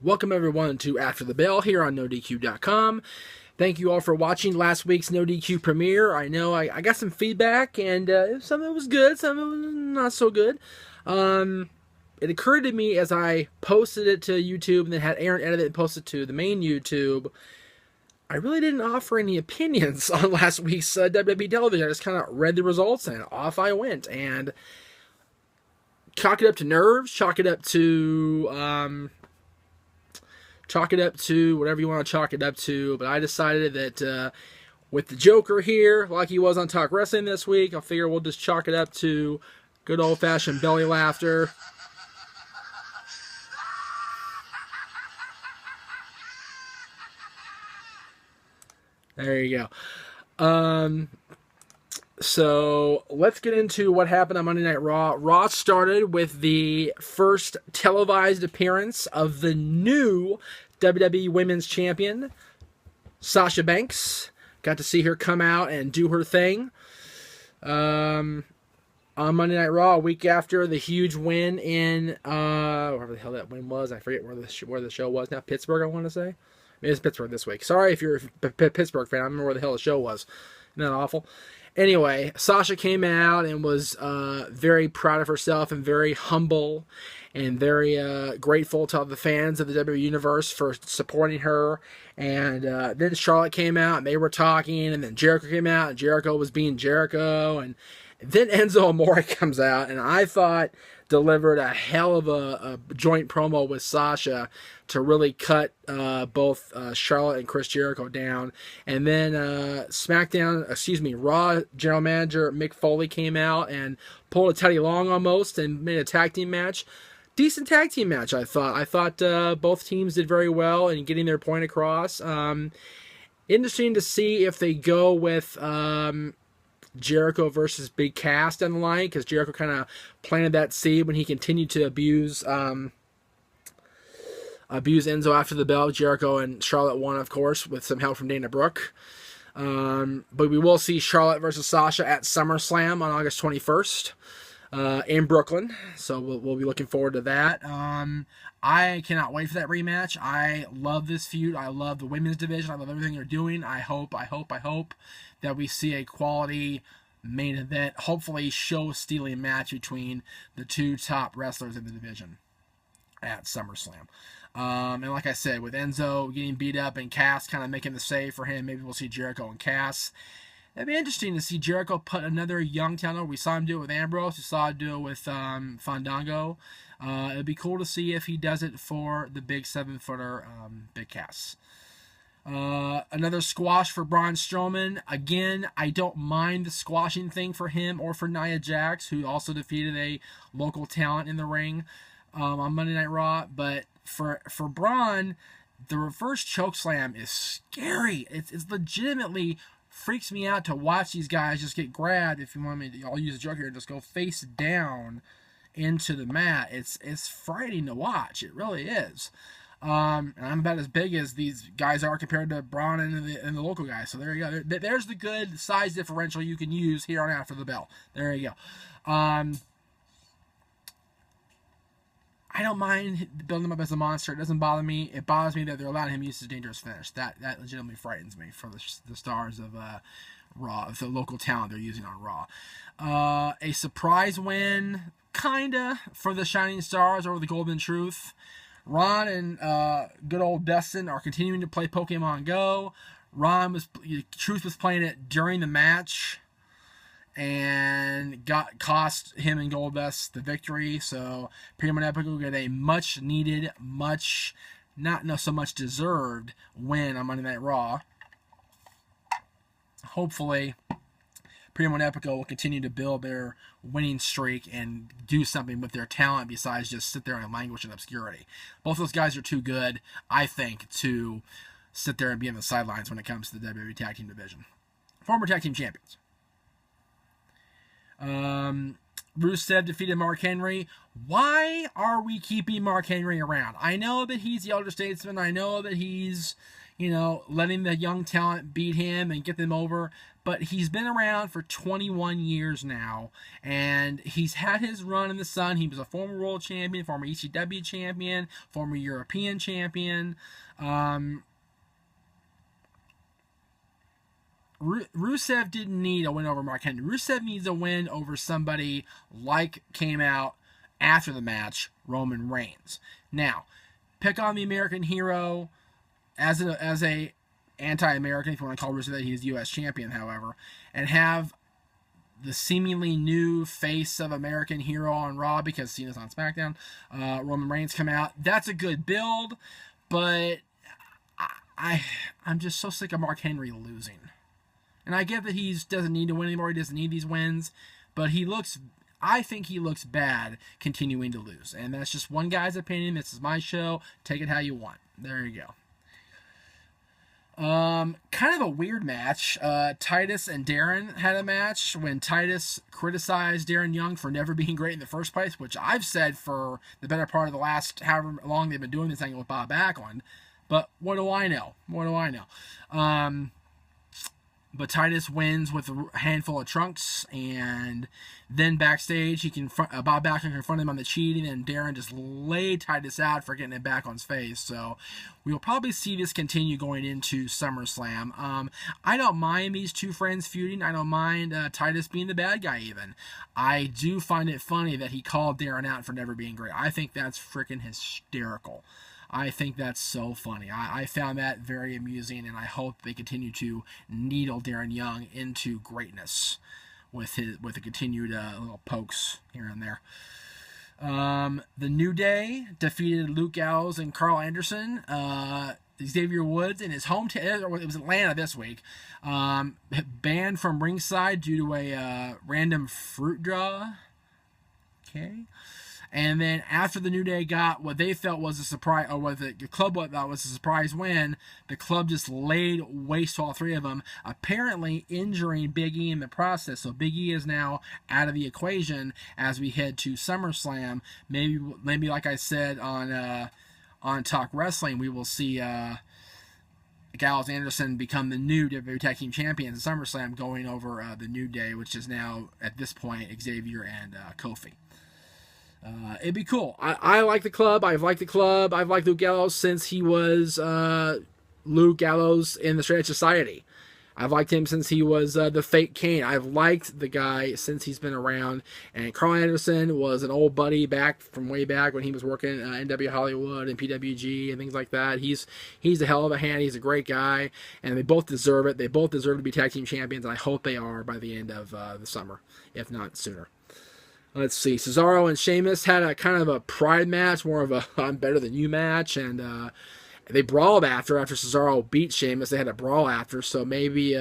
Welcome everyone to After the Bell here on NoDQ.com. Thank you all for watching last week's NoDQ premiere. I know I got some feedback, and some of it was good, some of it was not so good. It occurred to me as I posted it to YouTube and then had Aaron edit it and post it to the main YouTube, I really didn't offer any opinions on last week's WWE television. I just kind of read the results and off I went. And chalk it up to nerves, chalk it up to whatever you want to chalk it up to. But I decided that with the Joker here, like he was on Talk Wrestling this week, I figure we'll just chalk it up to good old-fashioned belly laughter. There you go. So let's get into what happened on Monday Night Raw. Raw started with the first televised appearance of the new WWE Women's Champion, Sasha Banks. Got to see her come out and do her thing. On Monday Night Raw, a week after the huge win in wherever the hell that win was. I forget where the show was now. Pittsburgh, I want to say. Maybe it's Pittsburgh this week. Sorry if you're a Pittsburgh fan. I don't remember where the hell the show was. Isn't that awful? Anyway, Sasha came out and was very proud of herself and very humble and very grateful to all the fans of the WWE Universe for supporting her. And then Charlotte came out and they were talking, and then Jericho came out and Jericho was being Jericho, and then Enzo Amore comes out, and I thought delivered a hell of a joint promo with Sasha to really cut both Charlotte and Chris Jericho down. And then Raw general manager Mick Foley came out and pulled a Teddy Long almost and made a tag team match. Decent tag team match, I thought. I thought both teams did very well in getting their point across. Interesting to see if they go with Jericho versus Big Cass down the line, because Jericho kind of planted that seed when he continued to abuse Enzo after the bell. Jericho and Charlotte won, of course, with some help from Dana Brooke. But we will see Charlotte versus Sasha at SummerSlam on August 21st in Brooklyn. So we'll be looking forward to that. I cannot wait for that rematch. I love this feud. I love the women's division. I love everything they're doing. I hope that we see a quality main event, hopefully show-stealing match between the two top wrestlers in the division at SummerSlam. And like I said, with Enzo getting beat up and Cass kind of making the save for him, maybe we'll see Jericho and Cass. It'd be interesting to see Jericho put another young talent over. We saw him do it with Ambrose. We saw him do it with Fandango. It'd be cool to see if he does it for the big 7-footer Big Cass. Another squash for Braun Strowman. Again, I don't mind the squashing thing for him or for Nia Jax, who also defeated a local talent in the ring on Monday Night Raw. But for Braun, the reverse chokeslam is scary. It's legitimately freaks me out to watch these guys just get grabbed. If you want me to, I'll use a joke here, and just go face down into the mat. It's frightening to watch. It really is. And I'm about as big as these guys are compared to Braun and the local guys. So there you go. There's the good size differential you can use here on After the Bell. There you go. I don't mind building him up as a monster. It doesn't bother me. It bothers me that they're allowing him to use his dangerous finish. That legitimately frightens me for the stars of Raw, the local talent they're using on Raw. A surprise win, kinda, for the Shining Stars over the Golden Truth. Ron and good old Dustin are continuing to play Pokemon Go. Truth was playing it during the match and cost him and Goldust the victory. So Primo and Epic will get a much needed, not so much deserved win on Monday Night Raw. Hopefully Primo and Epico will continue to build their winning streak and do something with their talent besides just sit there and languish in obscurity. Both those guys are too good, I think, to sit there and be on the sidelines when it comes to the WWE Tag Team division. Former Tag Team Champions. Rusev defeated Mark Henry. Why are we keeping Mark Henry around? I know that he's the elder statesman. I know that he's, letting the young talent beat him and get them over. But he's been around for 21 years now, and he's had his run in the sun. He was a former world champion, former ECW champion, former European champion. Rusev didn't need a win over Mark Henry. Rusev needs a win over somebody like came out after the match, Roman Reigns. Now, pick on the American hero as a anti-American, if you want to call Rusev that he's U.S. champion, however, and have the seemingly new face of American hero on Raw because Cena's on SmackDown, Roman Reigns come out. That's a good build, but I'm just so sick of Mark Henry losing. And I get that he doesn't need to win anymore. He doesn't need these wins. But I think he looks bad continuing to lose. And that's just one guy's opinion. This is my show. Take it how you want. There you go. Kind of a weird match. Titus and Darren had a match when Titus criticized Darren Young for never being great in the first place, which I've said for the better part of the last however long they've been doing this thing with Bob Backlund. But what do I know? But Titus wins with a handful of trunks, and then backstage, Bob Backlund confronted him on the cheating, and Darren just laid Titus out for getting it back on his face. So we'll probably see this continue going into SummerSlam. I don't mind these two friends feuding. I don't mind Titus being the bad guy even. I do find it funny that he called Darren out for never being great. I think that's freaking hysterical. I think that's so funny. I found that very amusing, and I hope they continue to needle Darren Young into greatness with the continued little pokes here and there. The New Day defeated Luke Gallows and Carl Anderson. Xavier Woods in his hometown, it was Atlanta this week, banned from ringside due to a random fruit draw. Okay. And then after the New Day got what they felt was a surprise, or what the club thought was a surprise win, the club just laid waste to all three of them, apparently injuring Big E in the process. So Big E is now out of the equation as we head to SummerSlam. Maybe like I said on Talk Wrestling, we will see Gallows Anderson become the new WWE Tag Team Champions in SummerSlam, going over the New Day, which is now at this point Xavier and Kofi. It'd be cool. I like the club. I've liked the club. I've liked Luke Gallows since he was Luke Gallows in the Straight Edge Society. I've liked him since he was the fake Kane. I've liked the guy since he's been around. And Carl Anderson was an old buddy from way back when he was working NW Hollywood and PWG and things like that. He's a hell of a hand. He's a great guy. And they both deserve it. They both deserve to be tag team champions. And I hope they are by the end of the summer, if not sooner. Let's see. Cesaro and Sheamus had a kind of a pride match, more of a I'm better than you match, and they brawled after Cesaro beat Sheamus. They had a brawl after, so maybe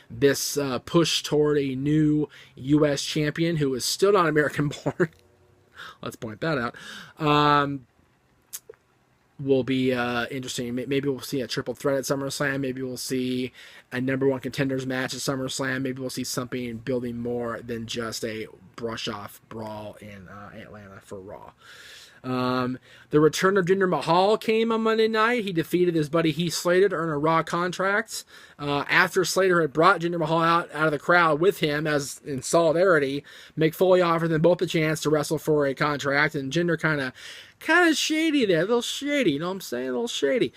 this push toward a new U.S. champion who is still not American born, let's point that out, will be interesting. Maybe we'll see a triple threat at SummerSlam. Maybe we'll see a number one contenders match at SummerSlam. Maybe we'll see something building more than just a brush-off brawl in Atlanta for Raw. The return of Jinder Mahal came on Monday night. He defeated his buddy Heath Slater to earn a Raw contract. After Slater had brought Jinder Mahal out of the crowd with him as in solidarity, Mick Foley offered them both a chance to wrestle for a contract, and Jinder kind of shady there, a little shady, you know what I'm saying? A little shady.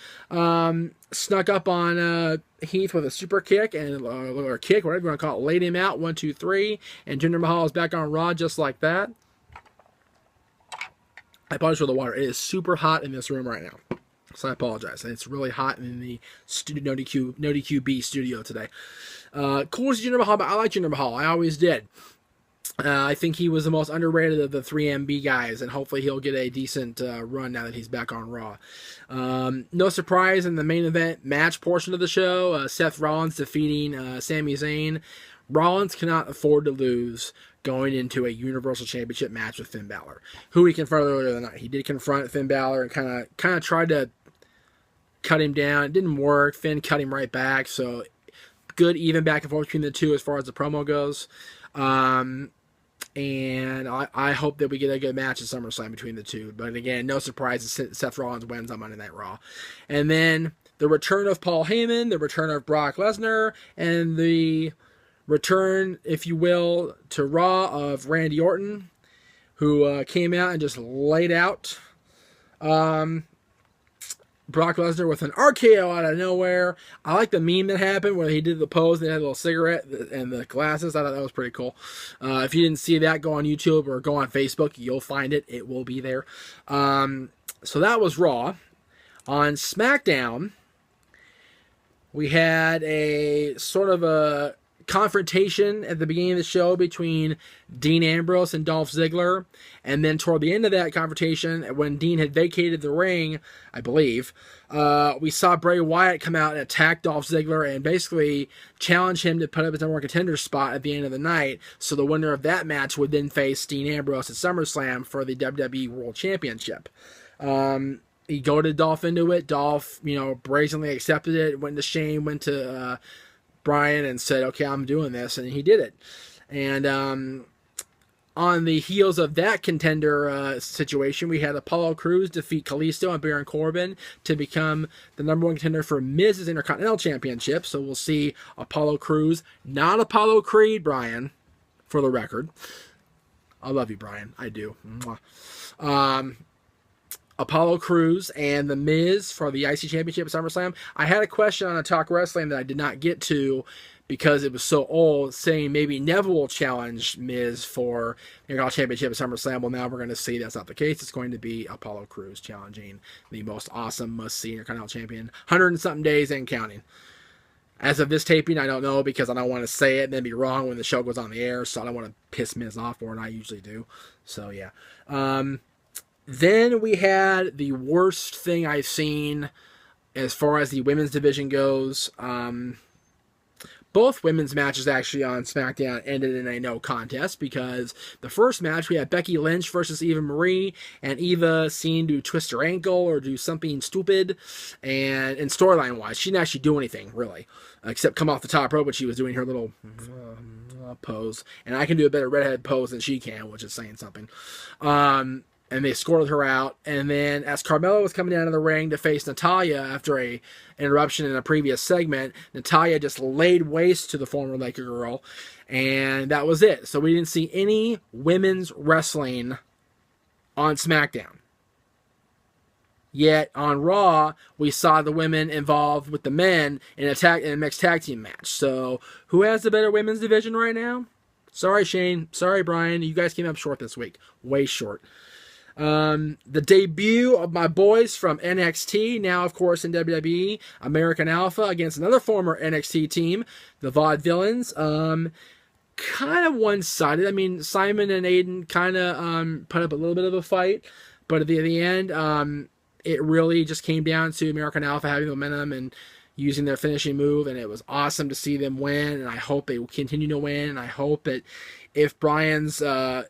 Snuck up on Heath with a super kick or kick, whatever you want to call it, laid him out 1, 2, 3, and Jinder Mahal is back on Raw just like that. I apologize for the water. It is super hot in this room right now, so I apologize. It's really hot in the No DQB studio today. Cool as Jinder Mahal, but I like Jinder Mahal. I always did. I think he was the most underrated of the 3MB guys, and hopefully he'll get a decent run now that he's back on Raw. No surprise in the main event match portion of the show, Seth Rollins defeating Sami Zayn. Rollins cannot afford to lose going into a Universal Championship match with Finn Balor, who he confronted earlier in the night. He did confront Finn Balor and kind of tried to cut him down. It didn't work. Finn cut him right back, so good even back and forth between the two as far as the promo goes. And I hope that we get a good match at SummerSlam between the two. But again, no surprise, Seth Rollins wins on Monday Night Raw. And then the return of Paul Heyman, the return of Brock Lesnar, and the return, if you will, to Raw of Randy Orton, who came out and just laid out Brock Lesnar with an RKO out of nowhere. I like the meme that happened where he did the pose and had a little cigarette and the glasses. I thought that was pretty cool. If you didn't see that, go on YouTube or go on Facebook. You'll find it. It will be there. So that was Raw. On SmackDown, we had a sort of a confrontation at the beginning of the show between Dean Ambrose and Dolph Ziggler, and then toward the end of that confrontation, when Dean had vacated the ring, I believe, we saw Bray Wyatt come out and attack Dolph Ziggler and basically challenge him to put up his number one contender spot at the end of the night, so the winner of that match would then face Dean Ambrose at SummerSlam for the WWE World Championship. He goaded Dolph into it. Dolph, brazenly accepted it, went to Shane, went to Brian and said, okay, I'm doing this, and he did it. And on the heels of that contender situation, we had Apollo Crews defeat Kalisto and Baron Corbin to become the number one contender for Miz's Intercontinental Championship. So we'll see Apollo Crews, not Apollo Creed, Brian, for the record. I love you, Brian. I do. Apollo Crews and The Miz for the IC Championship at SummerSlam. I had a question on a Talk Wrestling that I did not get to because it was so old, saying maybe Neville will challenge Miz for the Intercontinental Championship at SummerSlam. Well, now we're going to see that's not the case. It's going to be Apollo Crews challenging the most awesome, must-see Intercontinental Champion. 100 and something days and counting. As of this taping, I don't know because I don't want to say it and then be wrong when the show goes on the air, so I don't want to piss Miz off more than I usually do. So, yeah. Then we had the worst thing I've seen as far as the women's division goes. Both women's matches actually on SmackDown ended in a no contest because the first match we had Becky Lynch versus Eva Marie, and Eva seen to twist her ankle or do something stupid, and storyline wise she didn't actually do anything really except come off the top rope, but she was doing her little pose, and I can do a better redhead pose than she can, which is saying something. And they scored her out. And then as Carmella was coming down to the ring to face Natalya after a interruption in a previous segment, Natalya just laid waste to the former Laker girl. And that was it. So we didn't see any women's wrestling on SmackDown. Yet on Raw, we saw the women involved with the men in a mixed tag team match. So who has the better women's division right now? Sorry, Shane. Sorry, Brian. You guys came up short this week. Way short. The debut of my boys from NXT, now of course in WWE, American Alpha against another former NXT team, the Vaudevillains. Kind of one-sided. I mean, Simon and Aiden kind of put up a little bit of a fight, but at the end, it really just came down to American Alpha having momentum and using their finishing move, and it was awesome to see them win, and I hope they will continue to win, and I hope that if Brian's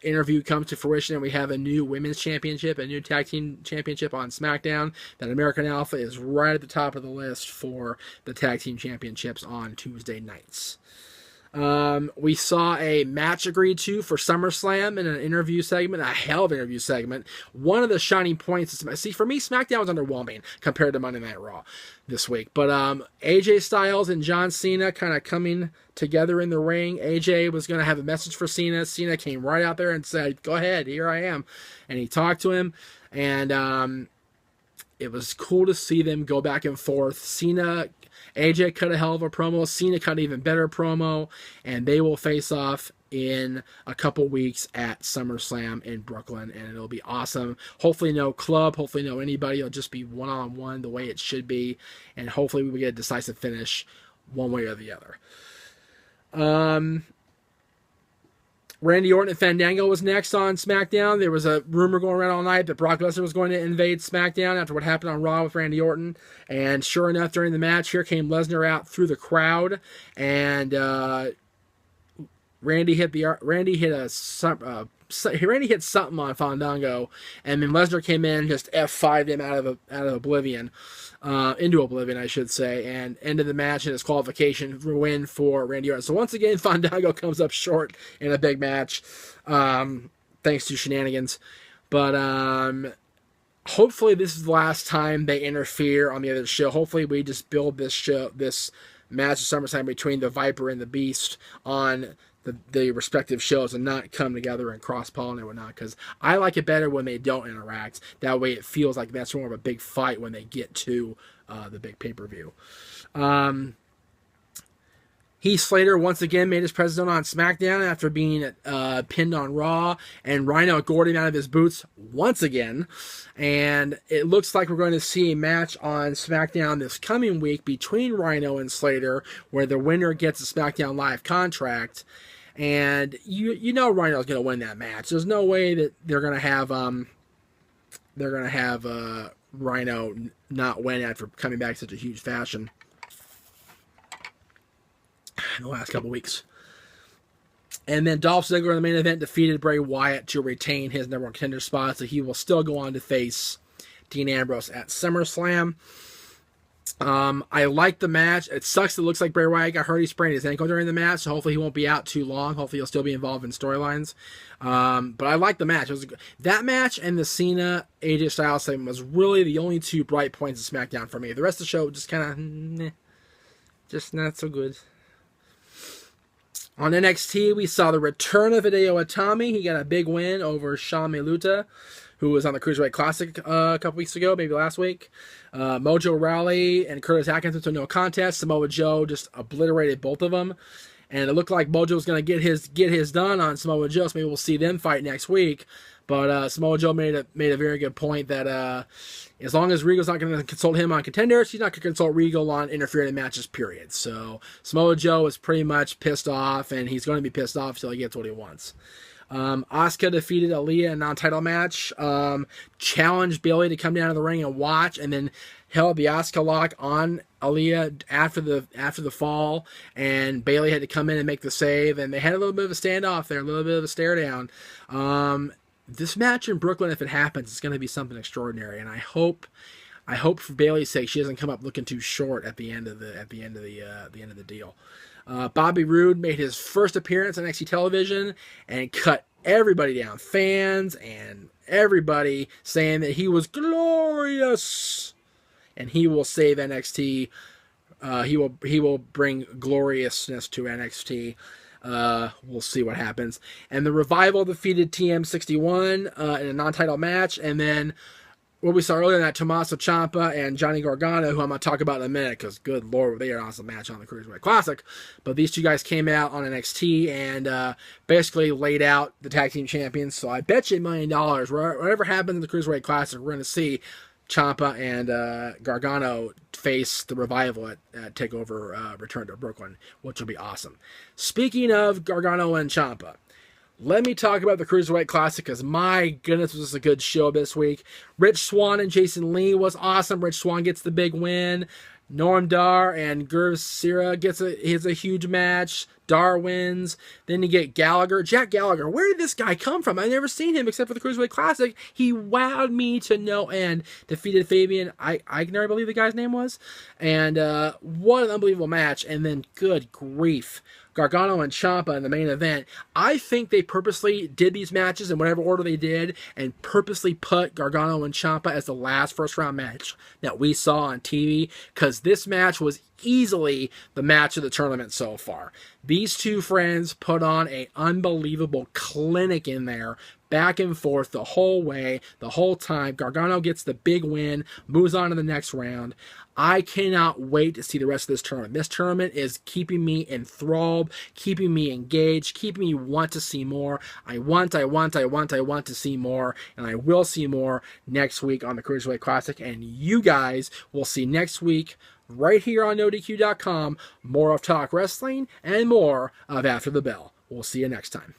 interview comes to fruition and we have a new women's championship, a new tag team championship on SmackDown, that American Alpha is right at the top of the list for the tag team championships on Tuesday nights. We saw a match agreed to for SummerSlam in an interview segment, a hell of an interview segment. One of the shining points, see, for me, SmackDown was underwhelming compared to Monday Night Raw this week. But AJ Styles and John Cena kind of coming together in the ring. AJ was going to have a message for Cena. Cena came right out there and said, go ahead, here I am. And he talked to him, and it was cool to see them go back and forth. AJ cut a hell of a promo. Cena cut an even better promo. And they will face off in a couple weeks at SummerSlam in Brooklyn. And it'll be awesome. Hopefully no club. Hopefully no anybody. It'll just be one-on-one the way it should be. And hopefully we will get a decisive finish one way or the other. Randy Orton and Fandango was next on SmackDown. There was a rumor going around all night that Brock Lesnar was going to invade SmackDown after what happened on Raw with Randy Orton. And sure enough, during the match, here came Lesnar out through the crowd, and Randy hit something on Fandango, and then Lesnar came in, just F5'd him out of oblivion. Into oblivion, I should say, and ended the match in his qualification win for Randy Orton. So once again, Fandango comes up short in a big match, thanks to shenanigans. But hopefully this is the last time they interfere on the other show. Hopefully we just build this match of SummerSlam between the Viper and the Beast on the respective shows and not come together and cross-pollinate and whatnot, because I like it better when they don't interact. That way it feels like that's more of a big fight when they get to the big pay-per-view. Heath Slater once again made his presence on SmackDown after being pinned on Raw, and Rhino gored him out of his boots once again. And it looks like we're going to see a match on SmackDown this coming week between Rhino and Slater, where the winner gets a SmackDown Live contract. And you know Rhino's going to win that match. There's no way that they're going to have Rhino not win after coming back in such a huge fashion in the last couple weeks. And then Dolph Ziggler in the main event defeated Bray Wyatt to retain his number one contender spot, so he will still go on to face Dean Ambrose at SummerSlam. I like the match. It sucks. It looks like Bray Wyatt got hurt. He sprained his ankle during the match, so hopefully he won't be out too long. Hopefully he'll still be involved in storylines. But I like the match. That match and the Cena AJ Styles segment was really the only two bright points of SmackDown for me. The rest of the show just kind of, just not so good. On NXT, we saw the return of Hideo Itami. He got a big win over Sean Maluta, who was on the Cruiserweight Classic a couple weeks ago, maybe last week. Mojo Rawley and Curtis Atkinson to no contest. Samoa Joe just obliterated both of them. And it looked like Mojo was going to get his done on Samoa Joe, so maybe we'll see them fight next week. But Samoa Joe made a very good point that as long as Regal's not going to consult him on contenders, he's not going to consult Regal on interfering in matches, period. So Samoa Joe is pretty much pissed off, and he's going to be pissed off until he gets what he wants. Asuka defeated Aaliyah in a non-title match, challenged Bayley to come down to the ring and watch, and then held the Asuka lock on Aaliyah after the fall, and Bayley had to come in and make the save, and they had a little bit of a standoff there, a little bit of a stare down. This match in Brooklyn, if it happens, it's going to be something extraordinary, and I hope for Bayley's sake she doesn't come up looking too short at the end of the deal. Bobby Roode made his first appearance on NXT television and cut everybody down, fans and everybody, saying that he was glorious and he will save NXT. He will bring gloriousness to NXT. We'll see what happens. And the Revival defeated TM61 in a non-title match, and then what we saw earlier in that, Tommaso Ciampa and Johnny Gargano, who I'm going to talk about in a minute, because good lord, they are an awesome match on the Cruiserweight Classic. But these two guys came out on NXT and basically laid out the tag team champions. So I bet you $1 million, whatever happens in the Cruiserweight Classic, we're going to see Ciampa and Gargano face the Revival at TakeOver Return to Brooklyn, which will be awesome. Speaking of Gargano and Ciampa, let me talk about the Cruiserweight Classic, because my goodness, was this a good show this week. Rich Swann and Jason Lee was awesome. Rich Swann gets the big win. Noam Dar and Gurv Sira gets a huge match. Dar wins. Then you get Gallagher. Jack Gallagher. Where did this guy come from? I've never seen him except for the Cruiserweight Classic. He wowed me to no end. Defeated Fabian. I can never believe the guy's name was. And what an unbelievable match. And then, good grief, Gargano and Ciampa in the main event. I think they purposely did these matches in whatever order they did and purposely put Gargano and Ciampa as the last first round match that we saw on TV, because this match was easily the match of the tournament so far. These two friends put on an unbelievable clinic in there, back and forth the whole way, the whole time. Gargano gets the big win, moves on to the next round. I cannot wait to see the rest of this tournament. This tournament is keeping me enthralled, keeping me engaged, keeping me want to see more. I want to see more, and I will see more next week on the Cruiserweight Classic, and you guys will see next week right here on NoDQ.com more of Talk Wrestling and more of After the Bell. We'll see you next time.